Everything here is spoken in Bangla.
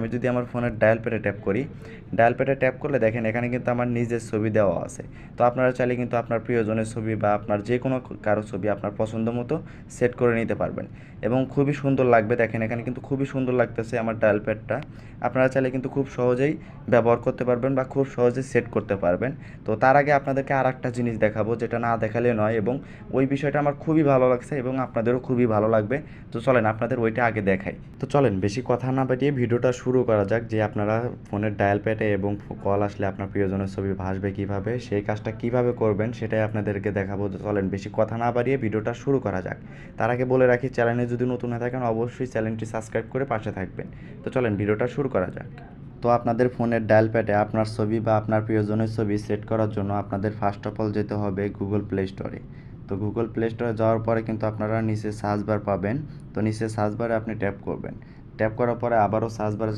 আমি যদি আমার ফোনের ডায়াল প্যাডে ট্যাপ করি, ডায়াল প্যাডে ট্যাপ করলে দেখেন এখানে কিন্তু আমার নিজের ছবি দেওয়া আছে। তো আপনারা চাইলে কিন্তু আপনার প্রিয়জনের ছবি বা আপনার যে কোনো কারো ছবি আপনার পছন্দ মতো সেট করে নিতে পারবেন এবং খুবই সুন্দর লাগবে। দেখেন এখানে কিন্তু খুবই সুন্দর লাগতেছে আমার ডায়াল প্যাডটা। আপনারা চাইলে কিন্তু খুব সহজেই ব্যবহার করতে পারবেন বা খুব সহজেই সেট করতে পারবেন। তো তার আগে আপনাদেরকে আরেকটা জিনিস দেখাবো, যেটা না দেখালে নয়, এবং ওই বিষয়টা আমার খুবই ভালো লাগছে এবং আপনাদেরও খুবই ভালো লাগবে। তো চলেন আপনাদের ওইটা আগে দেখাই। তো চলেন বেশি কথা না বাড়িয়ে ভিডিওটা শুরু করা যাক, যে আপনারা ফোনের ডায়াল প্যাডে এবং কল আসলে আপনার প্রিয়জনের ছবি ভাসবে কীভাবে, সেই কাজটা কীভাবে করবেন সেটাই আপনাদেরকে দেখাবো। তো চলেন বেশি কথা না বাড়িয়ে ভিডিওটা শুরু করা যাক। তার আগে বলে রাখি, চ্যানেলে যদি নতুন হয়ে থাকেন অবশ্যই চ্যানেলটি সাবস্ক্রাইব করে পাশে থাকবেন। তো চলেন ভিডিওটা শুরু করা যাক। তো আপনাদের ফোনের ডায়াল প্যাডে আপনার ছবি বা আপনার প্রিয়জনের ছবি সেট করার জন্য আপনাদের ফার্স্ট অফ অল যেতে হবে গুগল প্লে স্টোরে। তো গুগল প্লে স্টোরে যাওয়ার পরে কিন্তু আপনারা নিচে সার্চ বার পাবেন। তো নিচে সার্চ বারে আপনি ট্যাপ করবেন। ট্যাপ করার পরে আবারও সার্চ বারে